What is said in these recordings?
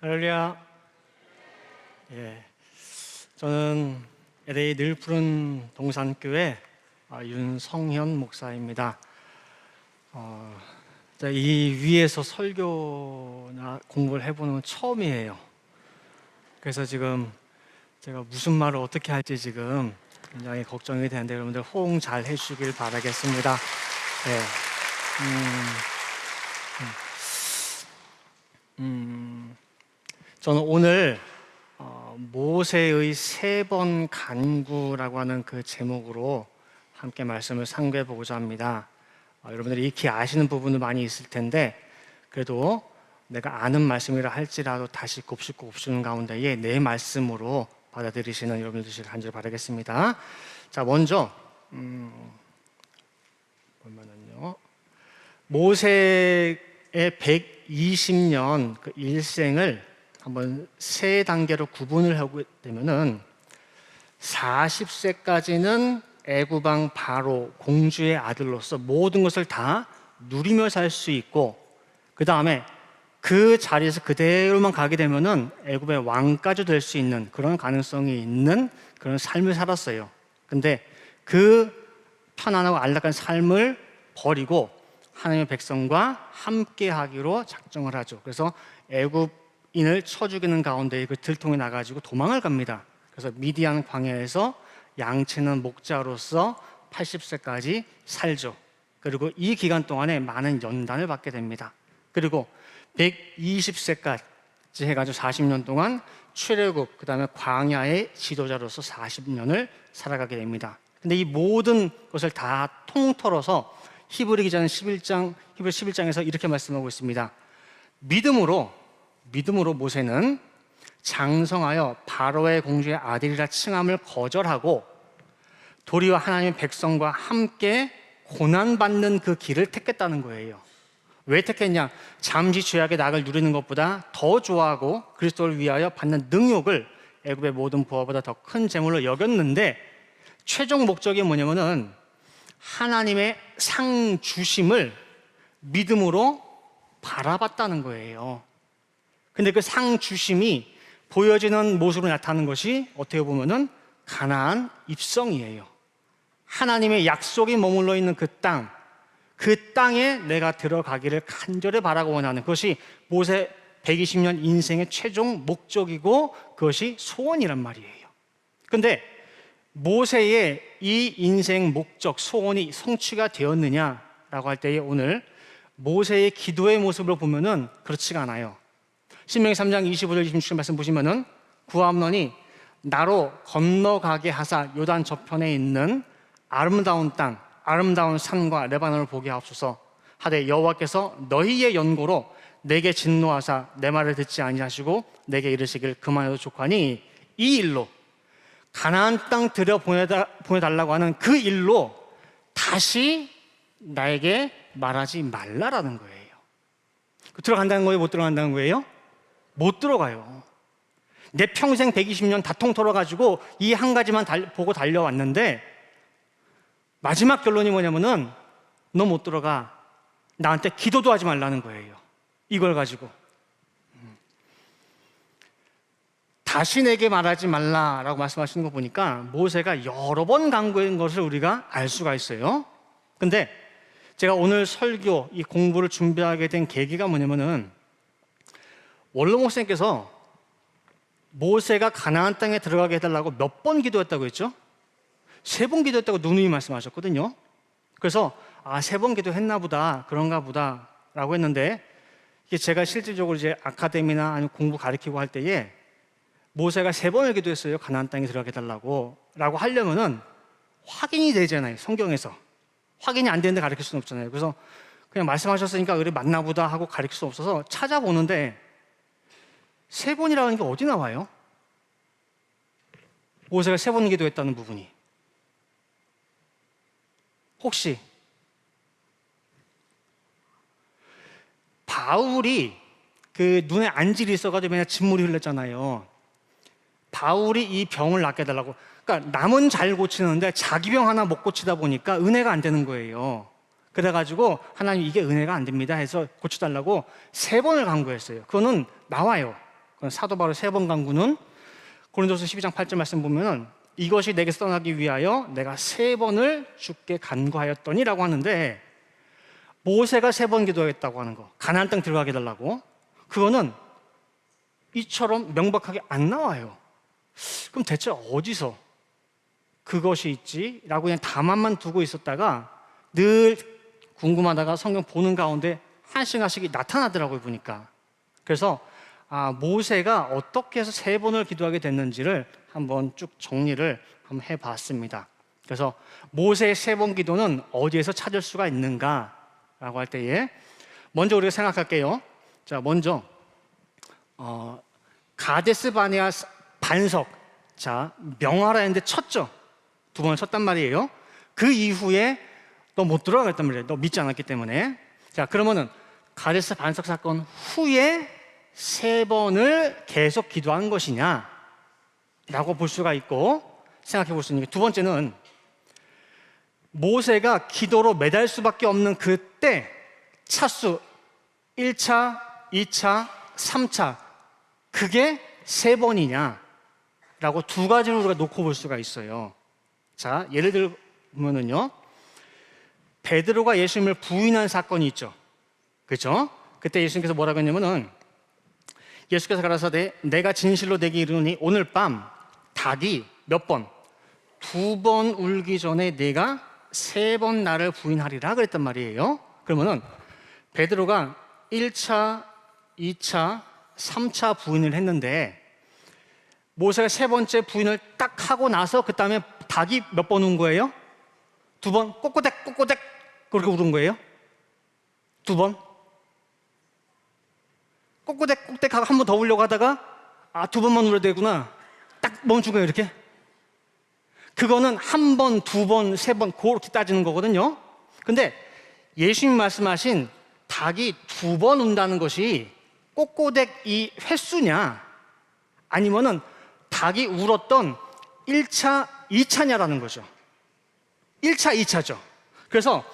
할렐루야. 저는 LA 늘 푸른 동산교회 윤성현 목사입니다. 이 위에서 설교나 공부를 해보는 건 처음이에요. 그래서 지금 제가 무슨 말을 어떻게 할지 지금 굉장히 걱정이 되는데 여러분들 호응 잘 해주시길 바라겠습니다. 저는 오늘 모세의 3번 간구라고 하는 그 제목으로 함께 말씀을 상고해 보고자 합니다. 여러분들이 익히 아시는 부분도 많이 있을 텐데 그래도 내가 아는 말씀이라 할지라도 다시 곱씹는 가운데에 내 말씀으로 받아들이시는 여러분들 되시길 간절히 바라겠습니다. 자, 먼저 모세의 120년 그 일생을 한번 3단계로 구분을 하게 되면은 40세까지는 애굽왕 바로 공주의 아들로서 모든 것을 다 누리며 살 수 있고, 그 다음에 그 자리에서 그대로만 가게 되면은 애굽의 왕까지 될 수 있는 그런 가능성이 있는 그런 삶을 살았어요. 근데 그 편안하고 안락한 삶을 버리고 하나님의 백성과 함께 하기로 작정을 하죠. 그래서 애굽인을 쳐 죽이는 가운데 그 들통에 나가지고 도망을 갑니다. 그래서 미디안 광야에서 양치는 목자로서 80세까지 살죠. 그리고 이 기간 동안에 많은 연단을 받게 됩니다. 그리고 120세까지 해가지고 40년 동안 출애굽, 그 다음에 광야의 지도자로서 40년을 살아가게 됩니다. 근데 이 모든 것을 다 통틀어서 히브리 기자는 11장에서 이렇게 말씀하고 있습니다. 믿음으로 모세는 장성하여 바로의 공주의 아들이라 칭함을 거절하고 도리어 하나님의 백성과 함께 고난받는 그 길을 택했다는 거예요. 왜 택했냐? 잠시 죄악의 낙을 누리는 것보다 더 좋아하고 그리스도를 위하여 받는 능욕을 애굽의 모든 부하보다 더 큰 재물로 여겼는데, 최종 목적이 뭐냐면은 하나님의 상 주심을 믿음으로 바라봤다는 거예요. 근데 그 상 주심이 보여지는 모습으로 나타나는 것이 어떻게 보면은 가나안 입성이에요. 하나님의 약속이 머물러 있는 그 땅에 내가 들어가기를 간절히 바라고 원하는 그것이 모세 120년 인생의 최종 목적이고 그것이 소원이란 말이에요. 근데 모세의 이 인생 목적, 소원이 성취가 되었느냐라고 할 때에 오늘 모세의 기도의 모습을 보면은 그렇지가 않아요. 신명기 3장 25절 26절 말씀 보시면은 구암론이 나로 건너가게 하사 요단 저편에 있는 아름다운 땅, 아름다운 산과 레바논을 보게 하옵소서 하되 여호와께서 너희의 연고로 내게 진노하사 내 말을 듣지 아니하시고 내게 이르시길 그만해도 좋거니 이 일로 가나안 땅 들여 보내달라고 하는 그 일로 다시 나에게 말하지 말라라는 거예요. 들어간다는 거예요? 못 들어간다는 거예요? 못 들어가요. 내 평생 120년 다 통틀어가지고 이 한 가지만 보고 달려왔는데 마지막 결론이 뭐냐면은 너 못 들어가. 나한테 기도도 하지 말라는 거예요. 이걸 가지고 다시 내게 말하지 말라라고 말씀하시는 거 보니까 모세가 여러 번 간구한 것을 우리가 알 수가 있어요. 근데 제가 오늘 설교 이 공부를 준비하게 된 계기가 뭐냐면은 원로 목사님께서 모세가 가나안 땅에 들어가게 해달라고 몇 번 기도했다고 했죠? 3번 기도했다고 누누이 말씀하셨거든요. 그래서 3번 기도했나 보다, 그런가 보다 라고 했는데, 이게 제가 실질적으로 이제 아카데미나 아니면 공부 가르치고 할 때에 모세가 3번을 기도했어요. 가나안 땅에 들어가게 해달라고 라고 하려면은 확인이 되잖아요. 성경에서 확인이 안 되는데 가르칠 수는 없잖아요. 그래서 그냥 말씀하셨으니까 그래 맞나 보다 하고 가르칠 수 없어서 찾아보는데 3번이라는 게 어디 나와요? 모세가 3번 기도했다는 부분이 혹시 바울이 그 눈에 안질이 있어가지고 맨날 진물이 흘렸잖아요. 바울이 이 병을 낫게 해달라고, 그러니까 남은 잘 고치는데 자기 병 하나 못 고치다 보니까 은혜가 안 되는 거예요. 그래가지고 하나님 이게 은혜가 안 됩니다 해서 고쳐달라고 3번을 간구했어요. 그거는 나와요. 사도 바울의 세 번 간구는 고린도서 12장 8절 말씀 보면은 이것이 내게서 떠나기 위하여 내가 세 번을 주께 간구하였더니라고 하는데, 모세가 세 번 기도했다고 하는 거, 가나안 땅 들어가게 해달라고, 그거는 이처럼 명백하게 안 나와요. 그럼 대체 어디서 그것이 있지? 라고 그냥 답안만 두고 있었다가 늘 궁금하다가 성경 보는 가운데 하나씩 하나씩 나타나더라고요, 보니까. 그래서 모세가 어떻게 해서 세 번을 기도하게 됐는지를 한번 쭉 정리를 한번 해봤습니다. 그래서 모세의 세 번 기도는 어디에서 찾을 수가 있는가 라고 할 때에 먼저 우리가 생각할게요. 자, 먼저 가데스 바네아 반석, 자, 명하라 했는데 쳤죠. 두 번을 쳤단 말이에요. 그 이후에 너 못 들어가겠단 말이에요. 너 믿지 않았기 때문에. 자, 그러면은 가데스 반석 사건 후에 세 번을 계속 기도한 것이냐 라고 볼 수가 있고 생각해 볼 수 있는 게, 두 번째는 모세가 기도로 매달 수밖에 없는 그때 차수 1차, 2차, 3차 그게 세 번이냐 라고 두 가지로 우리가 놓고 볼 수가 있어요. 자, 예를 들면은요, 베드로가 예수님을 부인한 사건이 있죠. 그렇죠? 그때 예수님께서 뭐라고 했냐면은, 예수께서 가라사대 내가 진실로 내게 이르노니 오늘 밤 닭이 몇 번? 두 번 울기 전에 내가 세 번 나를 부인하리라 그랬단 말이에요. 그러면은 베드로가 1차, 2차, 3차 부인을 했는데, 모세가 세 번째 부인을 딱 하고 나서 그 다음에 닭이 몇 번 운 거예요? 두 번? 꼬꼬댁 꼬꼬댁 그렇게 울은 거예요? 두 번? 꼬꼬댁 꼬꼬댁 하고 한 번 더 울려고 하다가 두 번만 울어야 되구나, 딱 멈춘 거예요. 이렇게. 그거는 한 번, 두 번, 세 번 그렇게 따지는 거거든요. 근데 예수님 말씀하신 닭이 두 번 운다는 것이 꼬꼬댁 이 횟수냐, 아니면은 닭이 울었던 1차, 2차냐라는 거죠. 1차, 2차죠. 그래서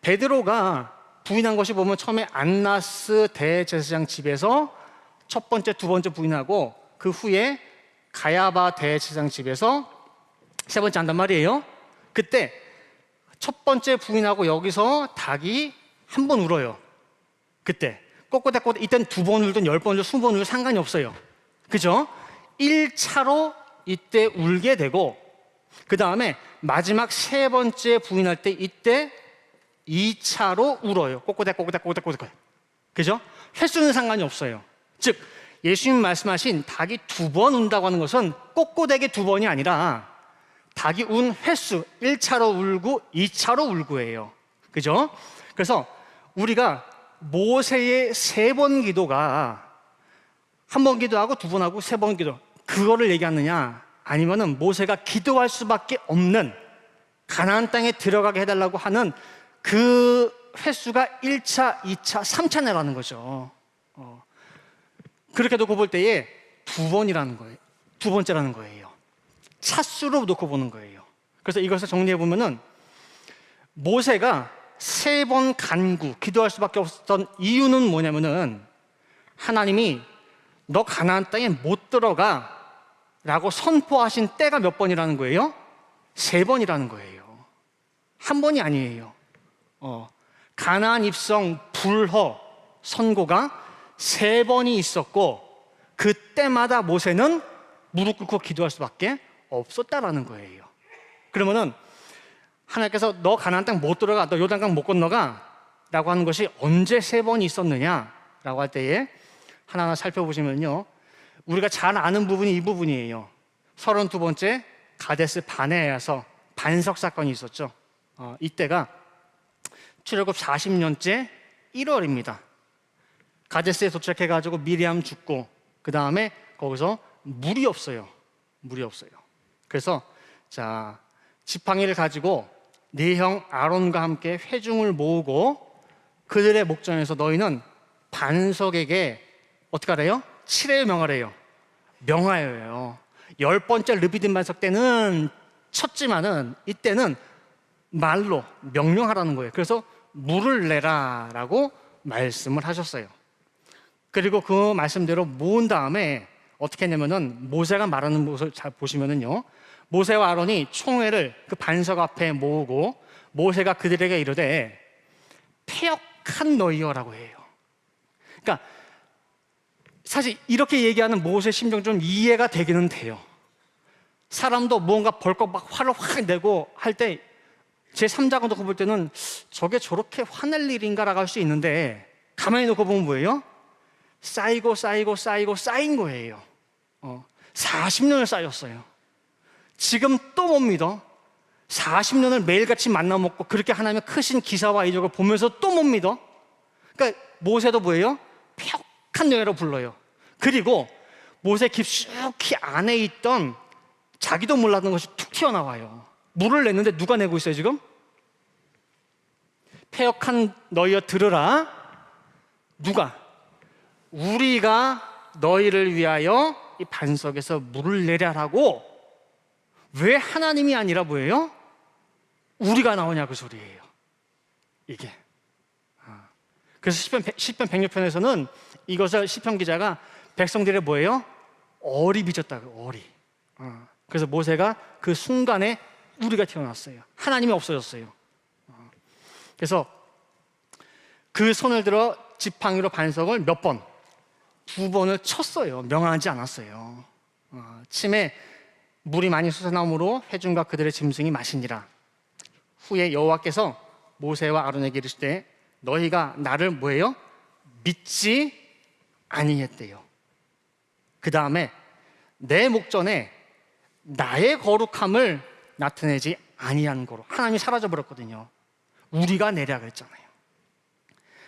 베드로가 부인한 것이 보면 처음에 안나스 대제사장 집에서 첫 번째, 두 번째 부인하고 그 후에 가야바 대제사장 집에서 세 번째 한단 말이에요. 그때 첫 번째 부인하고 여기서 닭이 한 번 울어요. 그때 꼬꼬닥꼬닥, 이땐 두 번 울든 10번 울든 20번 울든 상관이 없어요. 그죠? 1차로 이때 울게 되고, 그 다음에 마지막 세 번째 부인할 때 이때 2차로 울어요. 꼬꼬닥 꼬꼬닥 꼬꼬닥 꼬꼬닥. 그죠? 횟수는 상관이 없어요. 즉 예수님 말씀하신 닭이 두 번 운다고 하는 것은 꼬꼬닥이 두 번이 아니라 닭이 운 횟수, 1차로 울고 2차로 울고예요. 그죠? 그래서 우리가 모세의 세 번 기도가 한 번 기도하고 두 번 하고 세 번 기도, 그거를 얘기하느냐, 아니면은 모세가 기도할 수밖에 없는 가나안 땅에 들어가게 해달라고 하는 그 횟수가 1차, 2차, 3차네라는 거죠. 그렇게 놓고 볼 때에 두 번이라는 거예요. 두 번째라는 거예요. 차수로 놓고 보는 거예요. 그래서 이것을 정리해 보면은, 모세가 세 번 간구, 기도할 수밖에 없었던 이유는 뭐냐면은, 하나님이 너 가나안 땅에 못 들어가 라고 선포하신 때가 몇 번이라는 거예요? 세 번이라는 거예요. 한 번이 아니에요. 가나안 입성 불허 선고가 세 번이 있었고, 그때마다 모세는 무릎 꿇고 기도할 수밖에 없었다라는 거예요. 그러면은 하나님께서 너 가나안 땅 못 들어가, 너 요단강 못 건너가 라고 하는 것이 언제 세 번이 있었느냐 라고 할 때에 하나하나 살펴보시면요, 우리가 잘 아는 부분이 이 부분이에요. 32번째 가데스 바네아에서 반석 사건이 있었죠. 이때가 출애굽 40년째 1월입니다. 가데스에 도착해가지고 미리암 죽고, 그 다음에 거기서 물이 없어요. 물이 없어요. 그래서 자, 지팡이를 가지고 네 형 아론과 함께 회중을 모으고 그들의 목전에서 너희는 반석에게 어떻게 하래요? 칠해요, 명하래요? 명하여요. 10번째 르비딤 반석 때는 쳤지만은 이때는 말로 명령하라는 거예요. 그래서 물을 내라 라고 말씀을 하셨어요. 그리고 그 말씀대로 모은 다음에 어떻게 했냐면은 모세가 말하는 모습을 잘 보시면은요, 모세와 아론이 총회를 그 반석 앞에 모으고 모세가 그들에게 이르되 패역한 너희여라고 해요. 그러니까 사실 이렇게 얘기하는 모세의 심정 좀 이해가 되기는 돼요. 사람도 뭔가 벌컥 막 화를 확 내고 할 때 제 3자가 놓고 볼 때는 저게 저렇게 화낼 일인가라고 할 수 있는데, 가만히 놓고 보면 뭐예요? 쌓이고 쌓이고 쌓이고 쌓인 거예요. 40년을 쌓였어요. 지금 또 못 믿어. 40년을 매일같이 만나 먹고 그렇게 하나님의 크신 기사와 이적을 보면서 또 못 믿어. 그러니까 모세도 뭐예요? 패역한 여인으로 불러요. 그리고 모세 깊숙이 안에 있던 자기도 몰랐던 것이 툭 튀어나와요. 물을 냈는데 누가 내고 있어요 지금? 패역한 너희여 들으라. 누가? 우리가 너희를 위하여 이 반석에서 물을 내려라고. 왜 하나님이 아니라 뭐예요? 우리가 나오냐 그 소리예요. 이게. 그래서 시편 106편에서는 이것을 시편 기자가 백성들의 뭐예요? 어리 빚었다고. 어리. 그래서 모세가 그 순간에 우리가 튀어나왔어요. 하나님이 없어졌어요. 그래서 그 손을 들어 지팡이로 반석을 몇 번? 2번을 쳤어요. 명하지 않았어요. 침에 물이 많이 솟아나므로 회중과 그들의 짐승이 마시니라. 후에 여호와께서 모세와 아론에게 이르시되 너희가 나를 뭐예요? 믿지 아니했대요. 그 다음에 내 목전에 나의 거룩함을 나타내지 아니한 거로 하나님이 사라져 버렸거든요. 우리가 내려 그랬잖아요.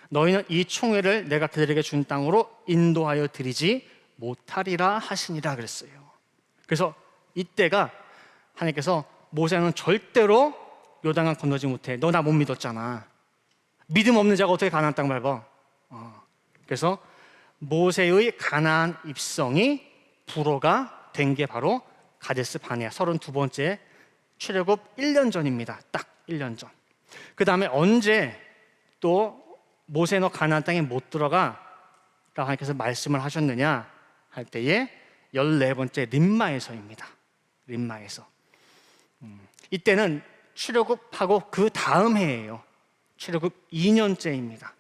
너희는 이 총회를 내가 그들에게 준 땅으로 인도하여 드리지 못하리라 하시니라 그랬어요. 그래서 이때가 하나님께서 모세는 절대로 요단강 건너지 못해. 너 나 못 믿었잖아. 믿음 없는 자가 어떻게 가나안 땅 밟아? 그래서 모세의 가나안 입성이 불어가 된 게 바로 가데스 바네아 32번째 출애굽 1년 전입니다. 딱 1년 전. 그 다음에 언제 또 모세 너 가나안 땅에 못 들어가 라고 하나님께서 말씀을 하셨느냐 할 때에 14번째 림마에서입니다. 림마에서. 이때는 출애굽하고 그 다음 해예요. 출애굽 2년째입니다.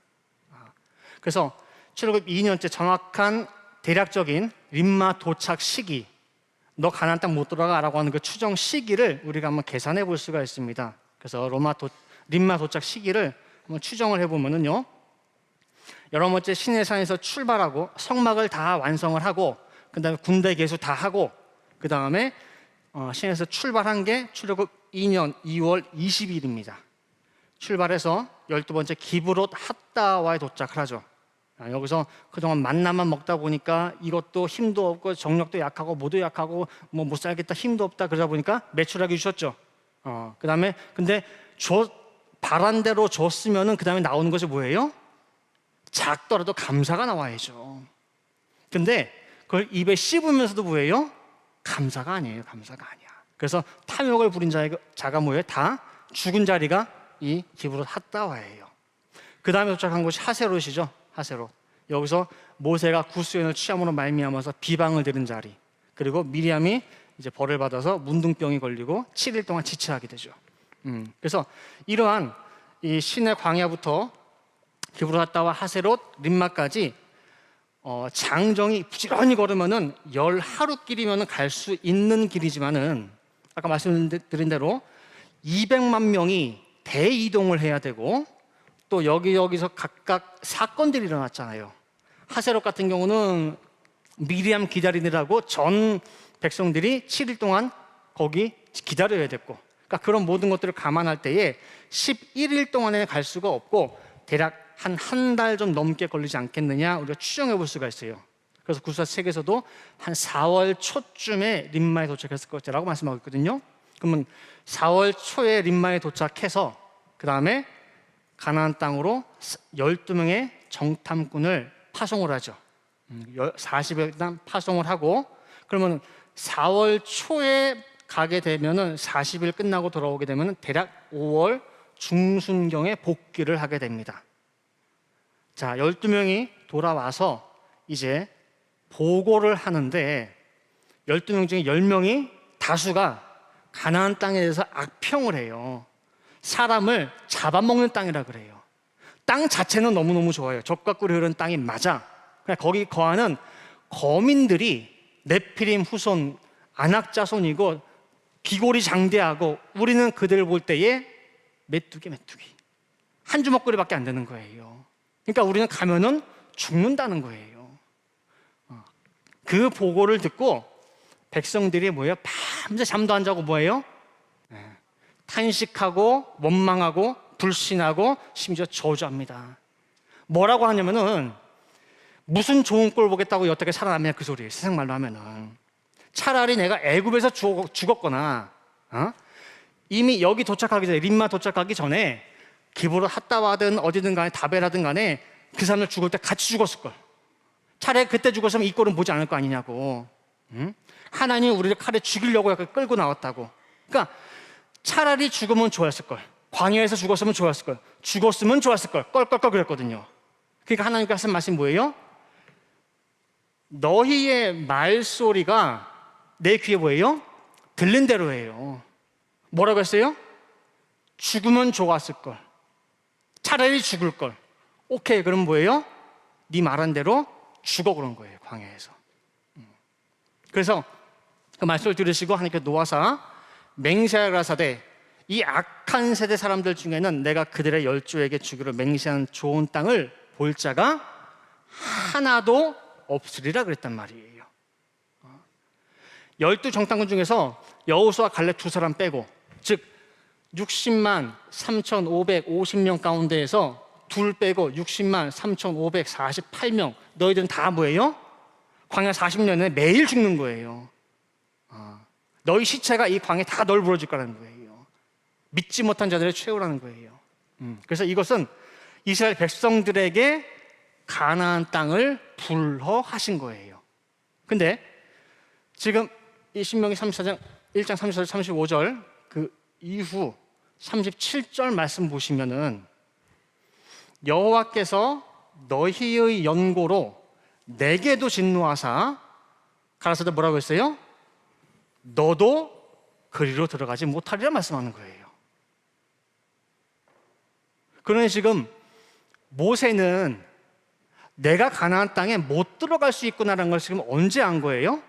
그래서 출애굽 2년째 정확한 대략적인 림마 도착 시기, 너 가나안 땅 못 들어가라고 하는 그 추정 시기를 우리가 한번 계산해 볼 수가 있습니다. 그래서 림마 도착 시기를 한번 추정을 해보면은요, 11번째 시내산에서 출발하고 성막을 다 완성을 하고 그 다음에 군대 개수 다 하고 그 다음에 시내에서 출발한 게 출애굽 2년 2월 20일입니다. 출발해서 12번째 기브롯 핫다와에 도착을 하죠. 여기서 그동안 만나만 먹다 보니까 이것도 힘도 없고 정력도 약하고 모두 약하고 뭐 못 살겠다 힘도 없다 그러다 보니까 매출하게 주셨죠. 그 다음에 근데 바란 대로 줬으면은 그 다음에 나오는 것이 뭐예요? 작더라도 감사가 나와야죠. 근데 그걸 입에 씹으면서도 뭐예요? 감사가 아니에요. 감사가 아니야. 그래서 탐욕을 부린 자가 뭐예요? 다 죽은 자리가 이 기브롯 핫다와예요. 그 다음에 도착한 곳이 하세롯이죠. 하세롯. 여기서 모세가 구수연을 취함으로 말미암아서 비방을 들은 자리. 그리고 미리암이 이제 벌을 받아서 문둥병이 걸리고 7일 동안 지체하게 되죠. 그래서 이러한 이 시내 광야부터 기브롯 핫다와 하세롯 림마까지 장정이 부지런히 걸으면은 10하루길이면 갈 수 있는 길이지만은 아까 말씀드린 대로 200만 명이 대이동을 해야 되고 또 여기저기서 각각 사건들이 일어났잖아요. 하세롯 같은 경우는 미리암 기다리느라고 전 백성들이 7일 동안 거기 기다려야 됐고, 그러니까 그런 모든 것들을 감안할 때에 11일 동안에 갈 수가 없고 대략 한 달 좀 넘게 걸리지 않겠느냐 우리가 추정해 볼 수가 있어요. 그래서 구사책에서도 한 4월 초쯤에 림마에 도착했을 것이라고 말씀하고 있거든요. 그러면 4월 초에 림마에 도착해서 그 다음에 가나안 땅으로 12명의 정탐꾼을 파송을 하죠. 40일간 파송을 하고 그러면 4월 초에 가게 되면은 40일 끝나고 돌아오게 되면 대략 5월 중순경에 복귀를 하게 됩니다. 자, 12명이 돌아와서 이제 보고를 하는데 12명 중에 10명이 다수가 가나안 땅에 대해서 악평을 해요. 사람을 잡아먹는 땅이라 그래요. 땅 자체는 너무너무 좋아요. 젖과 꿀이 흐르는 땅이 맞아. 그냥 거기 거하는 거민들이 네피림 후손 아낙 자손이고 기골이 장대하고 우리는 그들을 볼 때에 메뚜기 한 주먹거리밖에 안 되는 거예요. 그러니까 우리는 가면은 죽는다는 거예요. 그 보고를 듣고 백성들이 뭐예요? 밤새 잠도 안 자고 뭐예요? 탄식하고 원망하고 불신하고 심지어 저주합니다. 뭐라고 하냐면은 무슨 좋은 꼴 보겠다고 여태까지 살아남냐 그 소리예요. 세상 말로 하면은 차라리 내가 애굽에서 죽었거나 이미 여기 도착하기 전에 림마 도착하기 전에 기브로 핫다와든 어디든 간에 다베라든 간에 그 사람들 죽을 때 같이 죽었을 걸. 차라리 그때 죽었으면 이 꼴은 보지 않을 거 아니냐고. 하나님이 우리를 칼에 죽이려고 약간 끌고 나왔다고. 그러니까 차라리 죽으면 좋았을 걸. 광야에서 죽었으면 좋았을 걸. 죽었으면 좋았을 걸. 껄껄껄 그랬거든요. 그러니까 하나님께서 하신 말씀이 뭐예요? 너희의 말소리가 내 귀에 뭐예요? 들린 대로 해요. 뭐라고 했어요? 죽으면 좋았을 걸. 차라리 죽을 걸. 오케이, 그럼 뭐예요? 네 말한 대로 죽어 그런 거예요. 광야에서. 그래서 그 말씀을 들으시고 하나님께 노하사 맹세하라사대 이 악한 세대 사람들 중에는 내가 그들의 열조에게 주기로 맹세한 좋은 땅을 볼 자가 하나도 없으리라 그랬단 말이에요. 12 정탐꾼 중에서 여호수아 갈렙 두 사람 빼고, 즉 60만 3,550명 가운데에서 둘 빼고 60만 3,548명, 너희들은 다 뭐예요? 광야 40년에 매일 죽는 거예요. 너희 시체가 이 광야에 다 널브러질 거라는 거예요. 믿지 못한 자들의 최후라는 거예요. 그래서 이것은 이스라엘 백성들에게 가나안 땅을 불허하신 거예요. 근데 지금 이 신명기 34장 1장 34절 35절 그 이후 37절 말씀 보시면은 여호와께서 너희의 연고로 내게도 진노하사 가라사대 뭐라고 했어요? 너도 그리로 들어가지 못하리라 말씀하는 거예요. 그러니 지금 모세는 내가 가나안 땅에 못 들어갈 수 있구나라는 걸 지금 언제 안 거예요?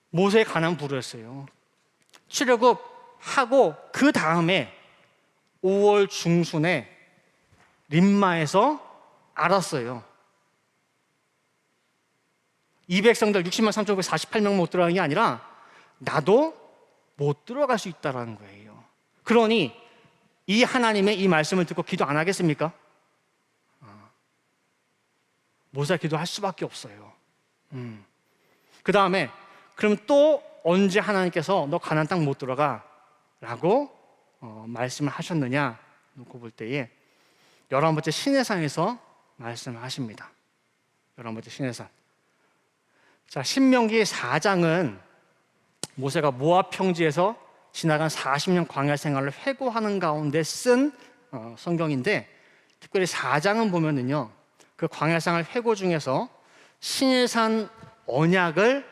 모세의 가나안 부르였어요. 출애굽하고 그 다음에 5월 중순에 림마에서 알았어요. 이 백성들 60만 3,548명 못 들어가는 게 아니라 나도 못 들어갈 수 있다는 거예요. 그러니 이 하나님의 이 말씀을 듣고 기도 안 하겠습니까? 모세가 기도할 수밖에 없어요. 그 다음에 그럼 또 언제 하나님께서 너 가나안 땅 못 들어가? 라고 말씀을 하셨느냐 놓고 볼 때에 11번째 시내산에서 말씀을 하십니다. 11번째 시내산. 자, 신명기 4장은 모세가 모압 평지에서 지나간 40년 광야 생활을 회고하는 가운데 쓴 성경인데, 특별히 4장은 보면은요, 그 광야 생활 회고 중에서 시내산 언약을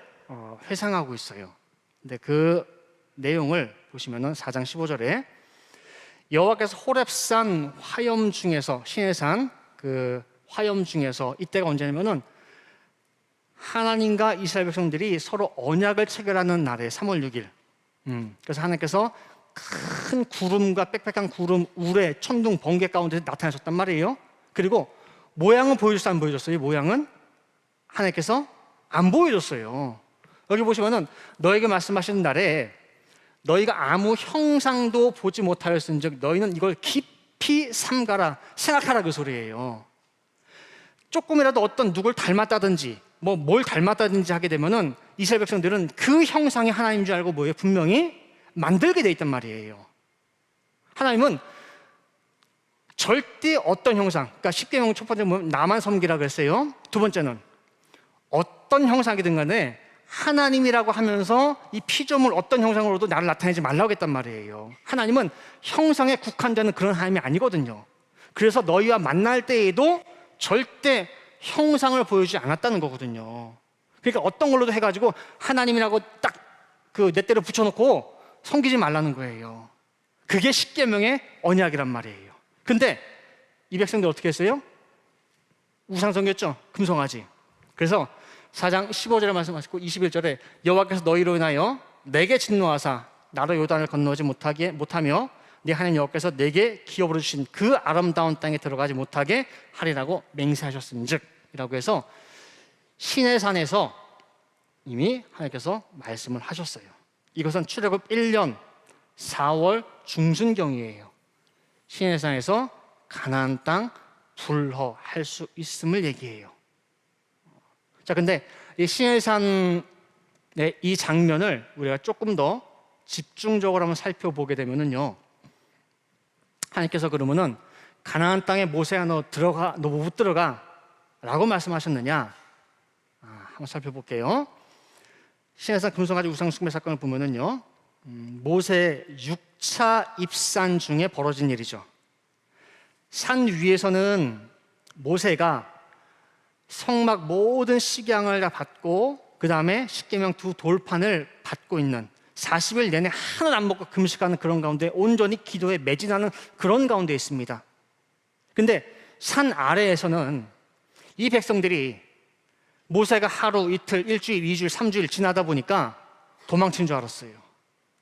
회상하고 있어요. 근데 그 내용을 보시면은 4장 15절에 여호와께서 호렙산 화염 중에서, 시내산 그 화염 중에서, 이때가 언제냐면은 하나님과 이스라엘 백성들이 서로 언약을 체결하는 날에 3월 6일. 그래서 하나님께서 큰 구름과 빽빽한 구름, 우레, 천둥, 번개 가운데 나타나셨단 말이에요. 그리고 모양은 보여줬어요, 안 보여줬어요? 이 모양은 하나님께서 안 보여줬어요. 여기 보시면은 너에게 말씀하시는 날에 너희가 아무 형상도 보지 못하였은즉 너희는 이걸 깊이 삼가라, 생각하라, 그 소리예요. 조금이라도 어떤 누굴 닮았다든지 뭘 닮았다든지 하게 되면은 이스라엘 백성들은 그 형상이 하나님인 줄 알고 뭐예요? 분명히 만들게 돼 있단 말이에요. 하나님은 절대 어떤 형상, 그러니까 10계명 첫 번째 보면 나만 섬기라 그랬어요. 두 번째는 어떤 형상이든 간에 하나님이라고 하면서 이 피조물 어떤 형상으로도 나를 나타내지 말라고 했단 말이에요. 하나님은 형상에 국한되는 그런 하나님이 아니거든요. 그래서 너희와 만날 때에도 절대 형상을 보여주지 않았다는 거거든요. 그러니까 어떤 걸로도 해가지고 하나님이라고 딱 그 내 때를 붙여놓고 섬기지 말라는 거예요. 그게 십계명의 언약이란 말이에요. 근데 이 백성들 어떻게 했어요? 우상 섬겼죠. 금송아지. 그래서 4장 15절에 말씀하시고 21절에 여호와께서 너희로 인하여 내게 진노하사 나로 요단을 건너지 못하며 네 하나님 여호와께서 내게 기업으로 주신 그 아름다운 땅에 들어가지 못하게 하리라고 맹세하셨음즉 이라고 해서 시내산에서 이미 하나님께서 말씀을 하셨어요. 이것은 출애굽 1년 4월 중순경이에요. 시내산에서 가나안 땅 불허할 수 있음을 얘기해요. 자, 근데 이 시내산의 이 장면을 우리가 조금 더 집중적으로 한번 살펴보게 되면은요, 하나님께서 그러면은 가나안 땅에 모세야 너 못 들어가 라고 말씀하셨느냐? 한번 살펴볼게요. 시내산 금송아지 우상 숭배 사건을 보면은요, 모세 6차 입산 중에 벌어진 일이죠. 산 위에서는 모세가 성막 모든 식양을 다 받고 그 다음에 십계명 두 돌판을 받고 있는 40일 내내 하나도 안 먹고 금식하는 그런 가운데 온전히 기도에 매진하는 그런 가운데 있습니다. 근데 산 아래에서는 이 백성들이 모세가 하루, 이틀, 일주일, 2주일, 3주일 지나다 보니까 도망친 줄 알았어요.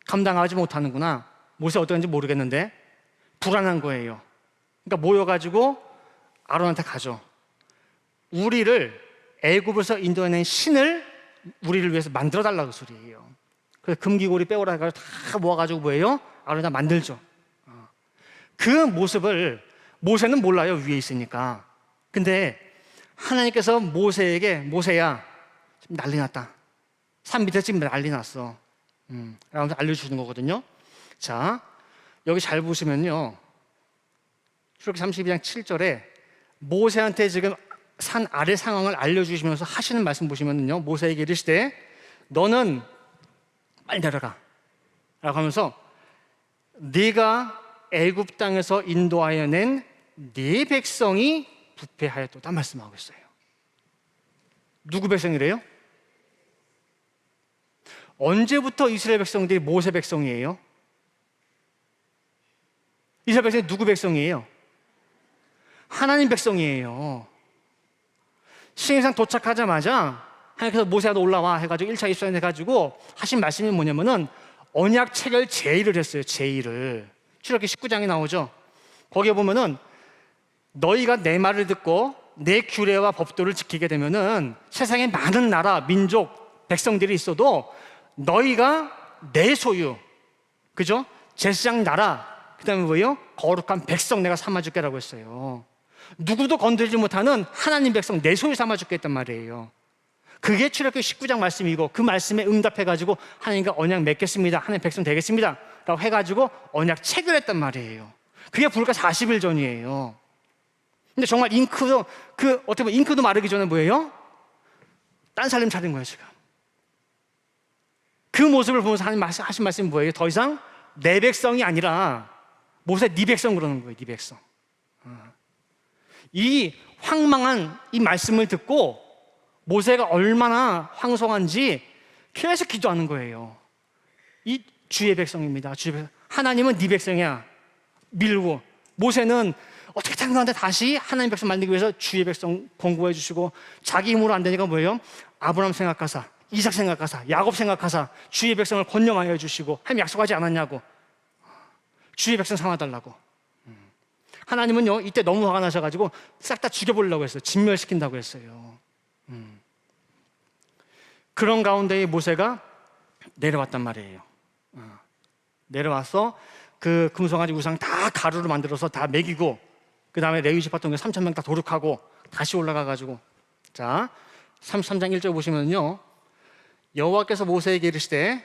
감당하지 못하는구나. 모세 어떻게 하는지 모르겠는데 불안한 거예요. 그러니까 모여가지고 아론한테 가죠. 우리를 애굽에서 인도해낸 신을 우리를 위해서 만들어달라고 소리예요. 그래서 금기고리 빼오라 해가지고 다 모아가지고 뭐예요? 아론에다 만들죠. 그 모습을 모세는 몰라요. 위에 있으니까. 근데 하나님께서 모세에게 모세야 지금 난리 났다. 산 밑에 지금 난리 났어. 라고 알려주시는 거거든요. 자, 여기 잘 보시면요. 출애굽기 32장 7절에 모세한테 지금 산 아래 상황을 알려주시면서 하시는 말씀 보시면요. 모세에게 이르시되 너는 빨리 내려가 라고 하면서 네가 애굽 땅에서 인도하여 낸 네 백성이 부패하였도다 말씀하고 있어요. 누구 백성이래요? 언제부터 이스라엘 백성들이 모세 백성이에요? 이스라엘 백성이 누구 백성이에요? 하나님 백성이에요. 시내산 도착하자마자 하나님께서 모세야도 올라와 해가지고 1차 입산 해가지고 하신 말씀이 뭐냐면은 언약 체결 제의를 했어요. 제의를. 출애굽기 19장에 나오죠. 거기에 보면은 너희가 내 말을 듣고 내 규례와 법도를 지키게 되면은 세상에 많은 나라, 민족, 백성들이 있어도 너희가 내 소유, 그죠? 제사장 나라, 그 다음에 뭐예요? 거룩한 백성 내가 삼아줄게라고 했어요. 누구도 건드리지 못하는 하나님 백성 내 소유 삼아줄게 했단 말이에요. 그게 출애굽기 19장 말씀이고 그 말씀에 응답해가지고 하나님과 언약 맺겠습니다. 하나님 백성 되겠습니다. 라고 해가지고 언약 체결했단 말이에요. 그게 불과 40일 전이에요. 근데 정말 잉크도 어떻게 보면 잉크도 마르기 전에 뭐예요? 딴 살림 차린 거예요 지금. 그 모습을 보면서 하나님 하신 말씀이 뭐예요? 더 이상 내 백성이 아니라 모세 네 백성 그러는 거예요. 네 백성. 이 황망한 이 말씀을 듣고 모세가 얼마나 황송한지 계속 기도하는 거예요. 이 주의 백성입니다. 주의 백성. 하나님은 네 백성이야. 밀고 모세는 어떻게 당근한테 다시 하나님 백성 만들기 위해서 주의 백성 권고해 주시고 자기 힘으로 안 되니까 뭐예요? 아브라함 생각하사, 이삭 생각하사, 야곱 생각하사 주의 백성을 권념하여 주시고 하나님 약속하지 않았냐고 주의 백성 삼아달라고. 하나님은요 이때 너무 화가 나셔가지고 싹 다 죽여보려고 했어요. 진멸시킨다고 했어요. 그런 가운데에 모세가 내려왔단 말이에요. 내려와서 그 금송아지 우상 다 가루로 만들어서 다 먹이고 그 다음에 레위 지파통 3,000명 다 도륙하고 다시 올라가가지고 자 33장 1절 보시면요 여호와께서 모세에게 이르시되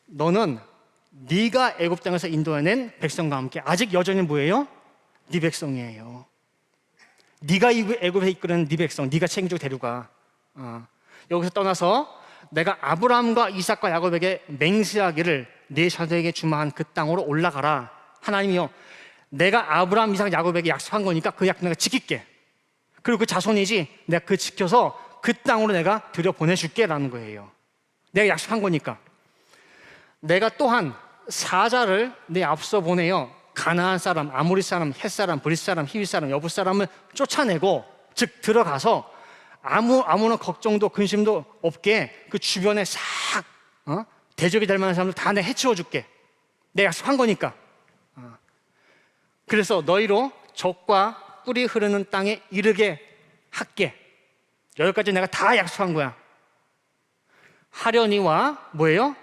너는 네가 애굽 땅에서 인도해낸 백성과 함께 아직 여전히 뭐예요? 네 백성이에요. 네가 애굽에 이끄는 네 백성 네가 책임지고 데려가. 여기서 떠나서 내가 아브라함과 이삭과 야곱에게 맹세하기를 네 자녀에게 주마한 그 땅으로 올라가라. 하나님이요 내가 아브라함, 이삭, 야곱에게 약속한 거니까 그 약속 내가 지킬게. 그리고 그 자손이지 내가 그 지켜서 그 땅으로 내가 들여보내줄게 라는 거예요. 내가 약속한 거니까. 내가 또한 사자를 내 앞서 보내어 가나안 사람, 아모리 사람, 헷 사람, 브릿 사람, 히윗 사람, 여부 사람을 쫓아내고, 즉 들어가서 아무런 걱정도 근심도 없게 그 주변에 싹 대적이 될 만한 사람들 다 내가 해치워 줄게. 내가 약속한 거니까. 그래서 너희로 적과 꿀이 흐르는 땅에 이르게 할게. 여기까지 내가 다 약속한 거야. 하려니와 뭐예요?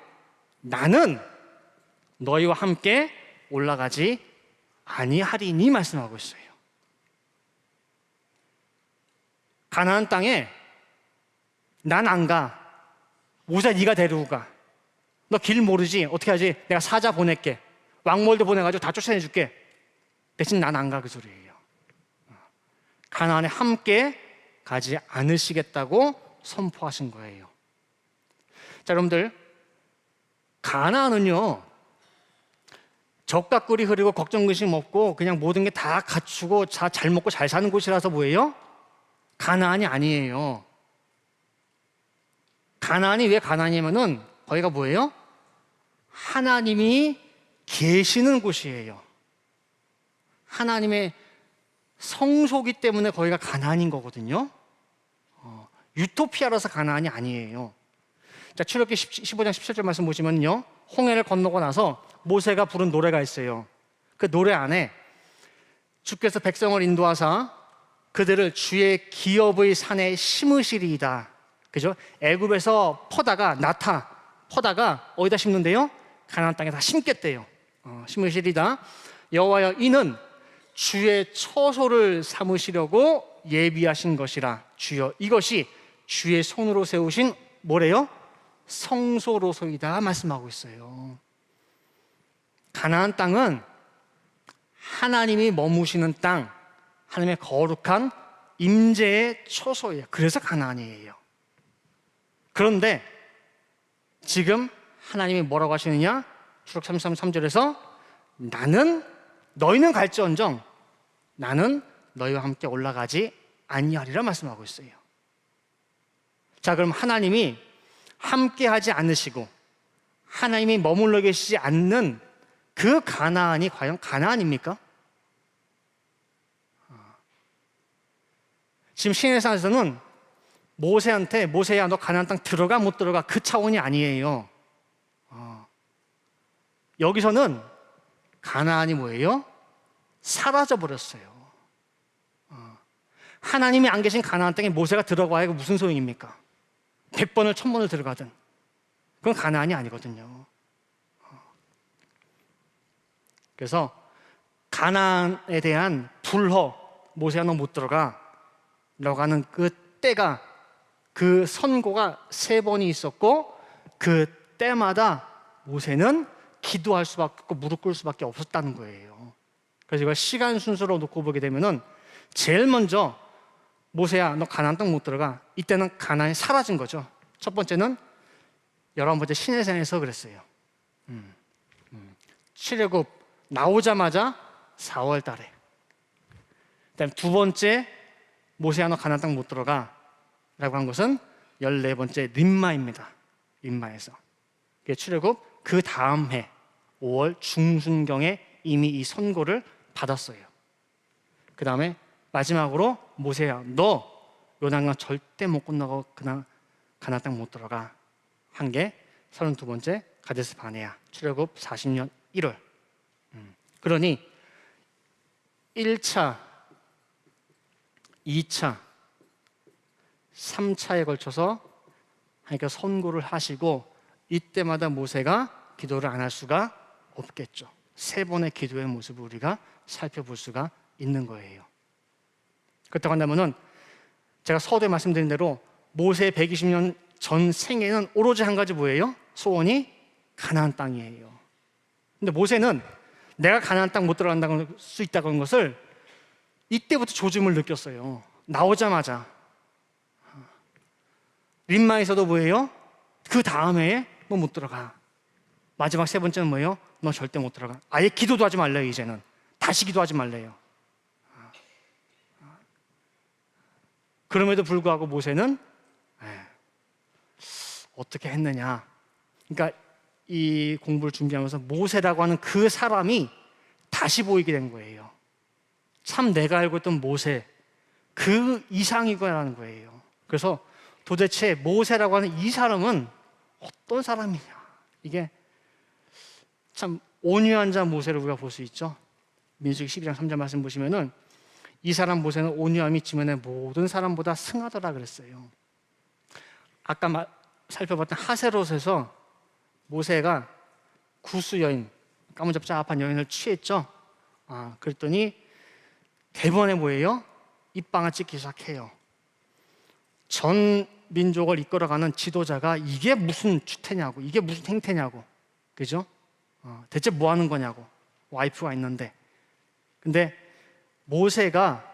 나는 너희와 함께 올라가지 아니하리니 말씀하고 있어요. 가나안 땅에 난 안 가. 모세 네가 데리고 가. 너 길 모르지? 어떻게 하지? 내가 사자 보낼게. 왕몰도 보내가지고 다 쫓아내줄게. 대신 난 안 가, 그 소리예요. 가나안에 함께 가지 않으시겠다고 선포하신 거예요. 자, 여러분들, 가나안은요 적과 꿀이 흐르고 걱정 근심 없고 그냥 모든 게 다 갖추고 잘 먹고 잘 사는 곳이라서 뭐예요? 가나안이 아니에요. 가나안이 왜 가나안이냐면은 거기가 뭐예요? 하나님이 계시는 곳이에요. 하나님의 성소기 때문에 거기가 가나안인 거거든요. 유토피아라서 가나안이 아니에요. 자, 출애굽기 15장 17절 말씀 보시면요, 홍해를 건너고 나서 모세가 부른 노래가 있어요. 그 노래 안에 주께서 백성을 인도하사 그들을 주의 기업의 산에 심으시리이다. 그죠? 애굽에서 퍼다가 어디다 심는데요? 가나안 땅에 다 심겠대요. 심으시리다. 여호와여, 이는 주의 처소를 삼으시려고 예비하신 것이라. 주여, 이것이 주의 손으로 세우신 뭐래요? 성소로소이다 말씀하고 있어요. 가나안 땅은 하나님이 머무시는 땅, 하나님의 거룩한 임재의 처소예요. 그래서 가나안이에요. 그런데 지금 하나님이 뭐라고 하시느냐? 출애굽 33절에서 너희는 갈지언정 나는 너희와 함께 올라가지 아니하리라 말씀하고 있어요. 자, 그럼 하나님이 함께 하지 않으시고 하나님이 머물러 계시지 않는 그 가나안이 과연 가나안입니까? 지금 시내산에서는 모세한테 모세야 너 가나안 땅 들어가 못 들어가 그 차원이 아니에요. 여기서는 가나안이 뭐예요? 사라져 버렸어요. 하나님이 안 계신 가나안 땅에 모세가 들어가야 무슨 소용입니까? 100번을 1000번을 들어가든 그건 가나안이 아니거든요. 그래서 가나안에 대한 불허, 모세야 너 못 들어가 라고 하는 그 때가, 그 선고가 3번이 있었고 그 때마다 모세는 기도할 수밖에 없고 무릎 꿇을 수밖에 없었다는 거예요. 그래서 이걸 시간 순서로 놓고 보게 되면은 제일 먼저 모세야 너 가나안 땅 못 들어가. 이때는 가나안이 사라진 거죠. 첫 번째는 11번째 시내산에서 그랬어요. 출애굽 나오자마자 4월 달에. 그다음 두 번째 모세야 너 가나안 땅 못 들어가 라고 한 것은 14번째 림마입니다. 림마에서. 출애굽 그 다음 해 5월 중순경에 이미 이 선고를 받았어요. 그 다음에 마지막으로 모세야 너 요단강 절대 못 건너고 그냥 가나안 땅 못 들어가 한 게 32번째 가데스 바네아 출애굽 40년 1월. 그러니 1차, 2차, 3차에 걸쳐서 하니까 선고를 하시고 이때마다 모세가 기도를 안 할 수가 없겠죠. 3번의 기도의 모습을 우리가 살펴볼 수가 있는 거예요. 그렇다고 한다면은 제가 서두에 말씀드린 대로 모세 120년 전 생애는 오로지 한 가지 뭐예요? 소원이 가나안 땅이에요. 근데 모세는 내가 가나안 땅 못 들어간다고 수 있다고 하는 것을 이때부터 조짐을 느꼈어요. 나오자마자. 림마에서도 뭐예요? 그 다음 해에 너 못 들어가. 마지막 3번째는 뭐예요? 너 절대 못 들어가. 아예 기도도 하지 말래요. 이제는 다시 기도하지 말래요. 그럼에도 불구하고 모세는 어떻게 했느냐. 그러니까 이 공부를 준비하면서 모세라고 하는 그 사람이 다시 보이게 된 거예요. 참 내가 알고 있던 모세 그 이상이구나라는 거예요. 그래서 도대체 모세라고 하는 이 사람은 어떤 사람이냐. 이게 참 온유한 자 모세를 우리가 볼 수 있죠. 민수기 12장 3절 말씀 보시면은 이 사람 모세는 온유함이 지면의 모든 사람보다 승하더라 그랬어요. 아까 살펴봤던 하세롯에서 모세가 구스 여인, 까무잡잡한 여인을 취했죠. 그랬더니 대번에 뭐예요? 입방을 찍기 시작해요. 전 민족을 이끌어가는 지도자가 이게 무슨 추태냐고, 이게 무슨 행태냐고, 그죠? 대체 뭐 하는 거냐고, 와이프가 있는데. 근데 모세가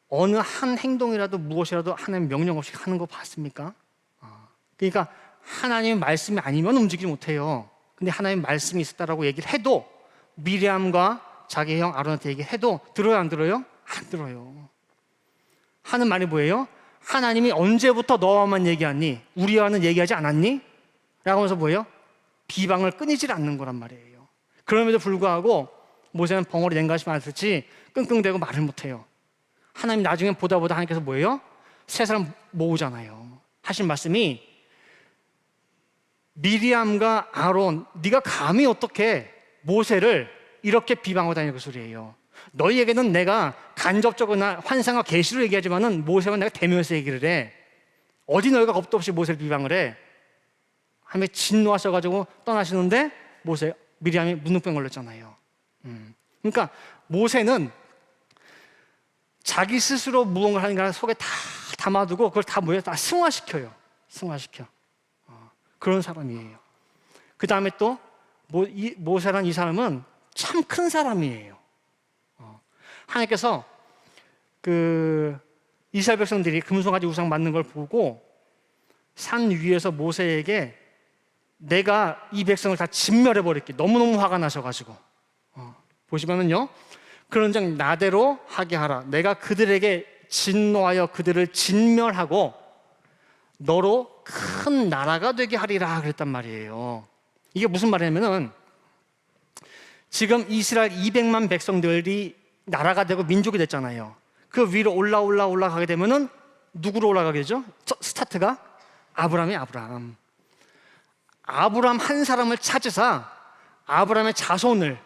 어느 한 행동이라도 무엇이라도 하나님 명령 없이 하는 거 봤습니까? 그러니까 하나님의 말씀이 아니면 움직이지 못해요. 근데 하나님의 말씀이 있었다라고 얘기를 해도, 미리암과 자기 형 아론한테 얘기해도 들어요 안 들어요? 안 들어요. 하는 말이 뭐예요? 하나님이 언제부터 너와만 얘기하니? 우리와는 얘기하지 않았니? 라고 하면서 뭐예요? 비방을 끊이질 않는 거란 말이에요. 그럼에도 불구하고 모세는 벙어리 냉가시 많았지 끙끙대고 말을 못해요. 하나님 나중에 보다 하나님께서 뭐예요? 세 사람 모으잖아요. 하신 말씀이 미리암과 아론, 네가 감히 어떻게 모세를 이렇게 비방하고 다니는 그 소리예요. 너희에게는 내가 간접적으로나 환상과 계시로 얘기하지만은 모세와 내가 대면해서 얘기를 해. 어디 너희가 겁도 없이 모세를 비방을 해. 하며 진노하셔가지고 떠나시는데 미리암이 문둥병 걸렸잖아요. 그러니까 모세는 자기 스스로 무언가를 하는 게 아니라 속에 다 담아두고 그걸 다 다 승화시켜요. 승화시켜. 그런 사람이에요. 그 다음에 또 모세라는 이 사람은 참 큰 사람이에요. 하나님께서 그 이스라엘 백성들이 금송아지 우상 만든 걸 보고 산 위에서 모세에게 내가 이 백성을 다 진멸해 버릴게. 너무너무 화가 나셔가지고 보시면은요, 그런즉 나대로 하게 하라. 내가 그들에게 진노하여 그들을 진멸하고 너로 큰 나라가 되게 하리라 그랬단 말이에요. 이게 무슨 말이냐면은 지금 이스라엘 200만 백성들이 나라가 되고 민족이 됐잖아요. 그 위로 올라가게 되면은 누구로 올라가게 되죠? 스타트가 아브라함이 아브라함 한 사람을 찾으사 아브라함의 자손을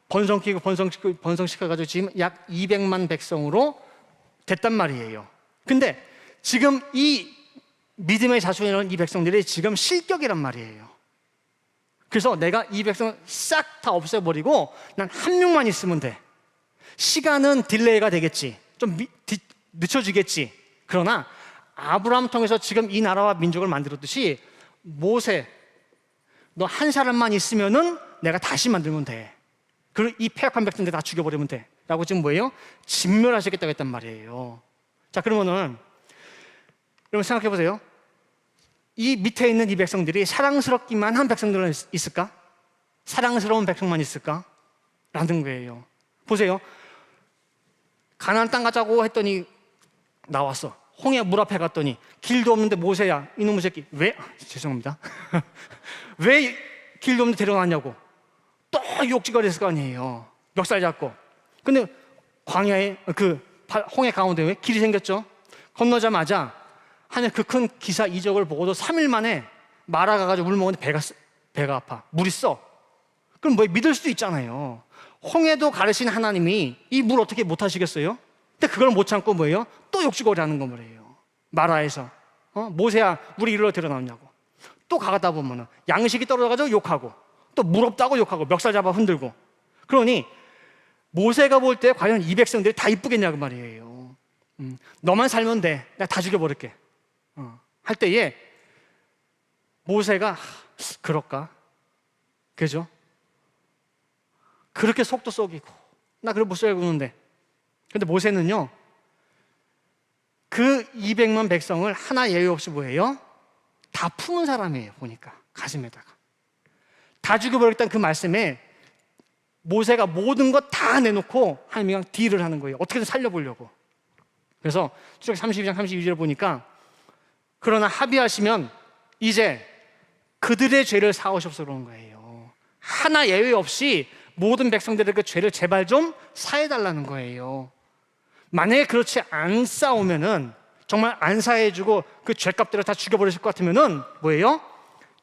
번성시켜가지고 지금 약 200만 백성으로 됐단 말이에요. 근데 지금 이 믿음의 자손이라는 이 백성들이 지금 실격이란 말이에요. 그래서 내가 이 백성을 싹 다 없애버리고 난 한 명만 있으면 돼. 시간은 딜레이가 되겠지. 좀 늦춰지겠지. 그러나 아브라함 통해서 지금 이 나라와 민족을 만들었듯이 모세, 너 한 사람만 있으면은 내가 다시 만들면 돼. 그리고 이 패역한 백성들 다 죽여버리면 돼. 라고 지금 뭐예요? 진멸하시겠다고 했단 말이에요. 자, 그러면은 여러분 생각해 보세요. 이 밑에 있는 이 백성들이 사랑스럽기만 한 백성들은 있을까? 사랑스러운 백성만 있을까? 라는 거예요. 보세요. 가나안 땅 가자고 했더니 나왔어. 홍해 물 앞에 갔더니 길도 없는데 모세야, 이놈의 새끼 죄송합니다. 왜 길도 없는데 데려놨냐고 또 욕지거리했을 거 아니에요. 멱살 잡고. 근데 광야에 홍해 가운데 왜 길이 생겼죠? 건너자마자 하늘 그 큰 기사 이적을 보고도 3일 만에 말아가가지고 물 먹는데 배가 아파. 물이 써. 그럼 뭐 믿을 수도 있잖아요. 홍해도 가르신 하나님이 이 물 어떻게 못 하시겠어요? 근데 그걸 못 참고 뭐예요? 또 욕지거리 하는 거예요. 마라에서. 모세야, 물이 이리로 데려나오냐고. 또 가다 보면은 양식이 떨어져가지고 욕하고, 또 물 없다고 욕하고, 멱살 잡아 흔들고. 그러니 모세가 볼 때 과연 이 백성들이 다 이쁘겠냐고 말이에요. 너만 살면 돼. 내가 다 죽여버릴게. 할 때에 모세가 그럴까? 그죠? 그렇게 속도 썩이고 나 그걸 못 살고 있는데. 근데 모세는요, 그 200만 백성을 하나 예외 없이 뭐예요? 다 품은 사람이에요. 보니까 가슴에다가 다 죽여버리겠다는 그 말씀에 모세가 모든 것 다 내놓고 하나님이랑 딜을 하는 거예요. 어떻게든 살려보려고. 그래서 출애굽기 32장 32절을 보니까 그러나 합의하시면 이제 그들의 죄를 사하시옵소서 그러는 거예요. 하나 예외 없이 모든 백성들의 그 죄를 제발 좀 사해달라는 거예요. 만약에 그렇지 안 싸우면은, 정말 안 사해주고 그 죄값들을 다 죽여버리실 것 같으면은 뭐예요?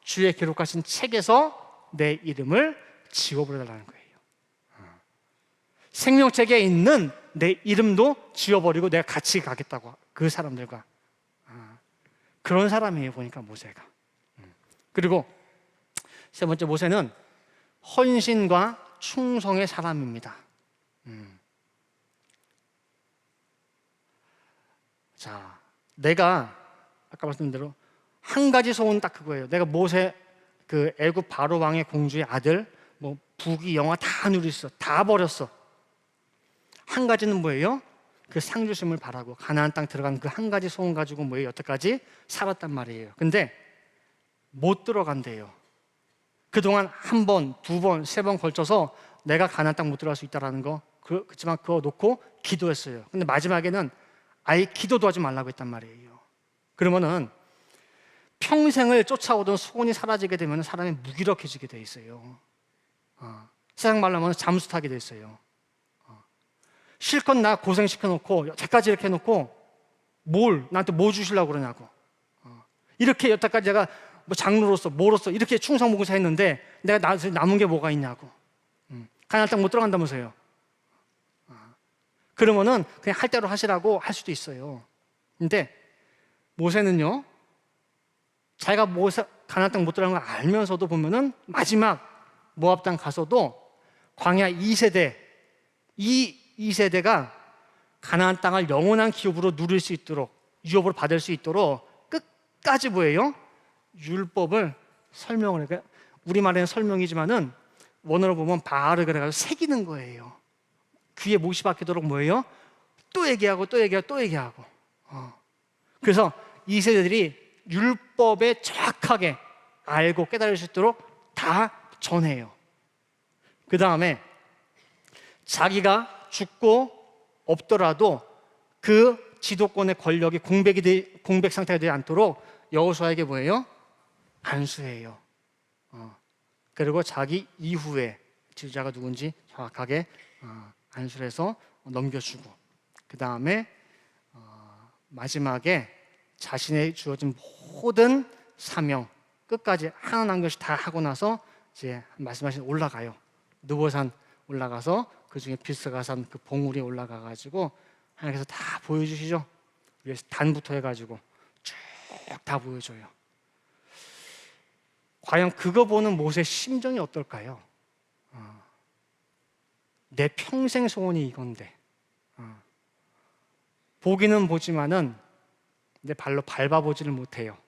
주의 기록하신 책에서 내 이름을 지워버려달라는 거예요. 생명책에 있는 내 이름도 지워버리고 내가 같이 가겠다고, 그 사람들과. 그런 사람이에요, 보니까 모세가. 그리고 세 번째, 모세는 헌신과 충성의 사람입니다. 자, 내가 아까 말씀드린 대로 한 가지 소원은 딱 그거예요. 내가 모세, 그 애굽 바로 왕의 공주의 아들, 뭐 부귀 영화 다 누렸어, 다 버렸어. 한 가지는 뭐예요? 그 상 주심을 바라고 가나안 땅 들어간 그 한 가지 소원 가지고 뭐예요? 여태까지 살았단 말이에요. 근데 못 들어간대요. 그동안 한 번, 두 번, 세 번 걸쳐서 내가 가나안 땅 못 들어갈 수 있다라는 거, 그렇지만 그거 놓고 기도했어요. 근데 마지막에는 아예 기도도 하지 말라고 했단 말이에요. 그러면은 평생을 쫓아오던 소원이 사라지게 되면 사람이 무기력해지게 돼 있어요. 세상 말로 하면 잠수 타게 돼 있어요. 실컷 나 고생시켜놓고 여태까지 이렇게 해놓고 나한테 뭐 주시려고 그러냐고. 이렇게 여태까지 내가 뭐 장로로서 뭐로서 이렇게 충성봉사 했는데 내가 남은 게 뭐가 있냐고. 가나안 땅 못 들어간다면서요. 그러면은 그냥 할 대로 하시라고 할 수도 있어요. 근데 모세는요, 자기가 가나안 땅 못 들어가는 걸 알면서도 보면은 마지막 모압 땅 가서도 광야 2세대, 이 2세대가 가나안 땅을 영원한 기업으로 누릴 수 있도록, 유업으로 받을 수 있도록 끝까지 뭐예요? 율법을 설명을 해요. 우리말에는 설명이지만은 원어로 보면 바알을 그래가지고 새기는 거예요. 귀에 못이 박히도록 뭐예요? 또 얘기하고 또 얘기하고 또 얘기하고. 그래서 이 세대들이 율법에 정확하게 알고 깨달을 수 있도록 다 전해요. 그 다음에 자기가 죽고 없더라도 그 지도권의 권력이 공백 상태가 되지 않도록 여호수아에게 뭐예요? 안수해요. 그리고 자기 이후에 지도자가 누군지 정확하게 안수를 해서 넘겨주고, 그 다음에 마지막에 자신의 주어진 모든 사명 끝까지 하나 남겨서 다 하고 나서 이제 말씀하신 올라가요. 느보산 올라가서 그 중에 비스가산 그 봉우리 올라가가지고 하나님께서 다 보여주시죠. 위에서 단부터 해가지고 쭉 다 보여줘요. 과연 그거 보는 모세의 심정이 어떨까요? 내 평생 소원이 이건데, 보기는 보지만은 내 발로 밟아보지를 못해요.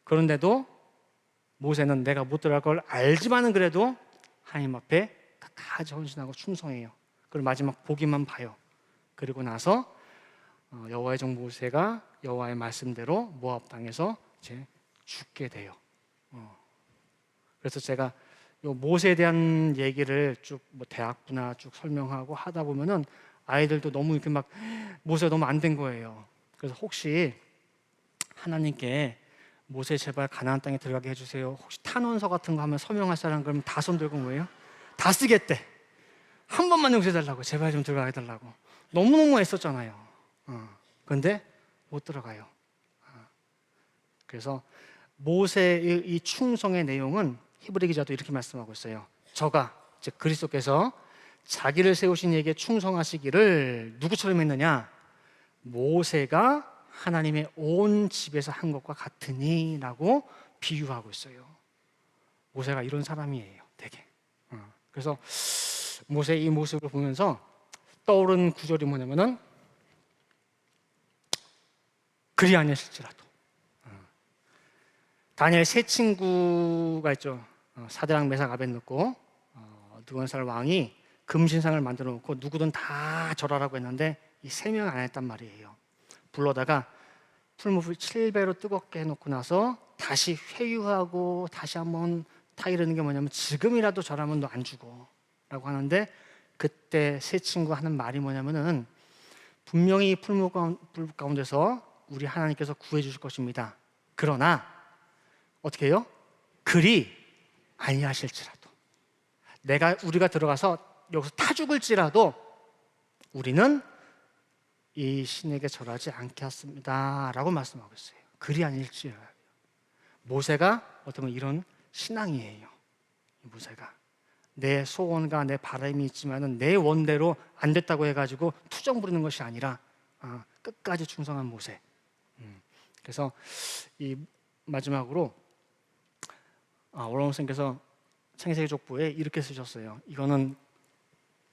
그런데도 모세는 내가 못 들어갈 걸 알지만은 그래도 하나님 앞에 끝까지 헌신하고 충성해요. 그리고 마지막 보기만 봐요. 그리고 나서 여호와의 종 모세가 여호와의 말씀대로 모압 땅에서 이제 죽게 돼요. 그래서 제가 요 모세에 대한 얘기를 쭉 뭐 대학부나 쭉 설명하고 하다 보면은 아이들도 너무 이렇게 막 모세가 너무 안 된 거예요. 그래서 혹시 하나님께 모세 제발 가나안 땅에 들어가게 해주세요. 혹시 탄원서 같은 거 하면 서명할 사람 그러면 다 손 들고 뭐예요? 다 쓰겠대. 한 번만 용서해달라고, 제발 좀 들어가게 해달라고. 너무너무 애썼잖아요. 그런데 못 들어가요. 그래서 모세의 이 충성의 내용은 히브리 기자도 이렇게 말씀하고 있어요. 저가, 즉 그리스도께서 자기를 세우신 이에게 충성하시기를 누구처럼 했느냐? 모세가 하나님의 온 집에서 한 것과 같으니 라고 비유하고 있어요. 모세가 이런 사람이에요, 되게. 그래서 모세의 이 모습을 보면서 떠오른 구절이 뭐냐면은 그리 아니었을지라도. 다니엘 세 친구가 있죠. 사드락, 메삭, 아벳느고. 느부갓네살 왕이 금신상을 만들어 놓고 누구든 다 절하라고 했는데 이 세 명이 안 했단 말이에요. 불러다가 풀무불 7배로 뜨겁게 해놓고 나서 다시 회유하고 다시 한번 타이르는 게 뭐냐면 지금이라도 절하면 너 안 죽어 라고 하는데 그때 세 친구가 하는 말이 뭐냐면은 분명히 풀무 가운데서 우리 하나님께서 구해 주실 것입니다. 그러나 어떻게 해요? 그리 아니하실지라도 우리가 들어가서 여기서 타 죽을지라도 우리는 이 신에게 절하지 않겠습니다 라고 말씀하고 있어요. 그리 아닐지라도. 모세가 어떻게 보면 이런 신앙이에요. 모세가 내 소원과 내 바람이 있지만은 내 원대로 안 됐다고 해가지고 투정 부리는 것이 아니라 끝까지 충성한 모세. 그래서 이 마지막으로 오라원 선생님께서 창세기 족보에 이렇게 쓰셨어요. 이거는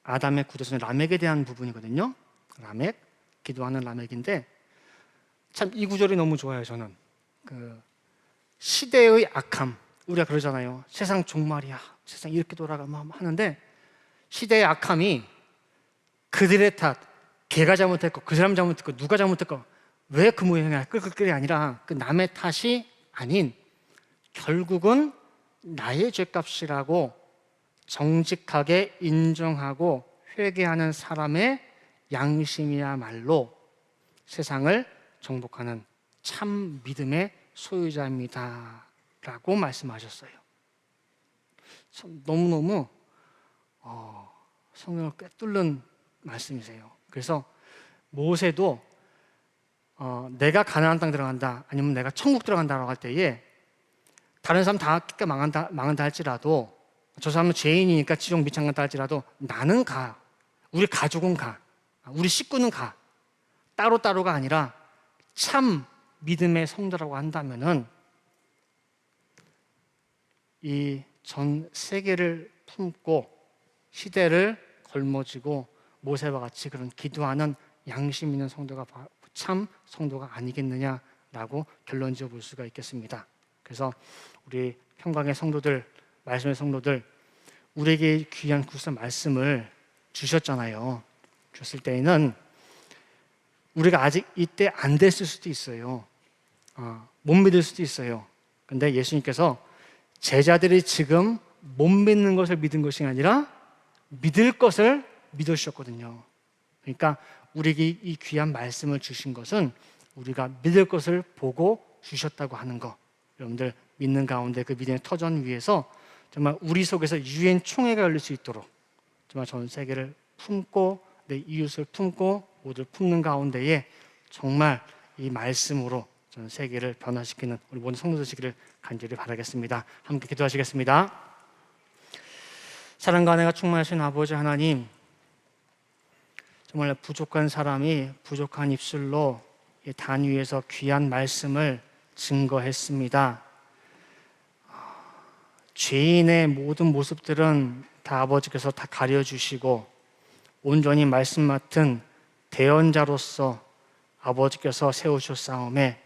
아담의 구도선 라멕에 대한 부분이거든요. 라멕, 기도하는 라멕인데 참 이 구절이 너무 좋아요. 저는 그 시대의 악함, 우리가 그러잖아요. 세상 종말이야, 세상 이렇게 돌아가면 하는데 시대의 악함이 그들의 탓, 걔가 잘못했고 그 사람 잘못했고 누가 잘못했고 왜 그 모양이야 끌끌끌이 아니라 그 남의 탓이 아닌 결국은 나의 죄값이라고 정직하게 인정하고 회개하는 사람의 양심이야말로 세상을 정복하는 참 믿음의 소유자입니다 라고 말씀하셨어요. 너무너무 성경을 꿰뚫는 말씀이세요. 그래서 모세도 내가 가나안 땅 들어간다 아니면 내가 천국 들어간다라고 할 때에 다른 사람 다 망한다 할지라도 저 사람은 죄인이니까 지옥 미창 간다 할지라도 나는 가, 우리 가족은 가, 우리 식구는 가, 따로따로가 아니라 참 믿음의 성도라고 한다면은 이 전 세계를 품고 시대를 걸머쥐고 모세와 같이 그런 기도하는 양심 있는 성도가 참 성도가 아니겠느냐라고 결론 지어 볼 수가 있겠습니다. 그래서 우리 평강의 성도들, 말씀의 성도들, 우리에게 귀한 구속 말씀을 주셨잖아요. 줬을 때에는 우리가 아직 이때 안 됐을 수도 있어요. 못 믿을 수도 있어요. 근데 예수님께서 제자들이 지금 못 믿는 것을 믿은 것이 아니라 믿을 것을 믿으셨거든요. 그러니까 우리에게 이 귀한 말씀을 주신 것은 우리가 믿을 것을 보고 주셨다고 하는 거. 여러분들 믿는 가운데 그 믿음의 터전 위에서 정말 우리 속에서 유엔 총회가 열릴 수 있도록 정말 전 세계를 품고 내 이웃을 품고 모두를 품는 가운데에 정말 이 말씀으로 전 세계를 변화시키는 우리 모든 성도들 되시기를 간절히 바라겠습니다. 함께 기도하시겠습니다. 사랑과 은혜가 충만하신 아버지 하나님, 정말 부족한 사람이 부족한 입술로 이 단 위에서 귀한 말씀을 증거했습니다. 죄인의 모든 모습들은 다 아버지께서 다 가려주시고 온전히 말씀 맡은 대언자로서 아버지께서 세우셨사오매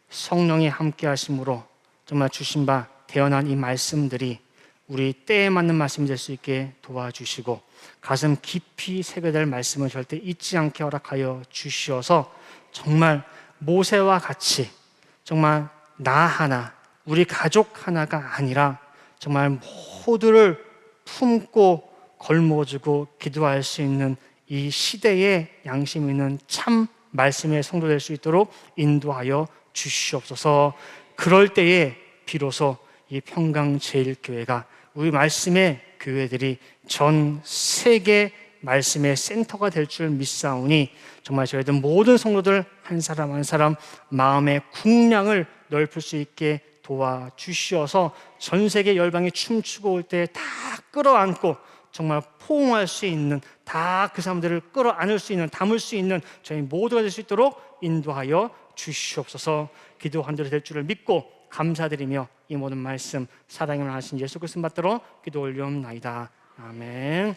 성령이 함께 하심으로 정말 주신 바 대언한 이 말씀들이 우리 때에 맞는 말씀이 될 수 있게 도와주시고 가슴 깊이 새겨될 말씀을 절대 잊지 않게 허락하여 주시어서 정말 모세와 같이 정말 나 하나, 우리 가족 하나가 아니라 정말 모두를 품고 걸머쥐고 기도할 수 있는 이 시대에 양심 있는 참 말씀의 성도 될 수 있도록 인도하여 주시옵소서. 그럴 때에 비로소 이 평강제일교회가 우리 말씀의 교회들이 전 세계 말씀의 센터가 될 줄 믿사오니 정말 저희들 모든 성도들 한 사람 한 사람 마음의 궁량을 넓힐 수 있게 도와주시어서 전 세계 열방이 춤추고 올 때 다 끌어안고 정말 포옹할 수 있는 다 그 사람들을 끌어안을 수 있는 담을 수 있는 저희 모두가 될 수 있도록 인도하여 주시옵소서. 기도 한절이 될 줄을 믿고 감사드리며 이 모든 말씀 사랑을 하신 예수 그리스도 받들어 기도 올리옵나이다. 아멘.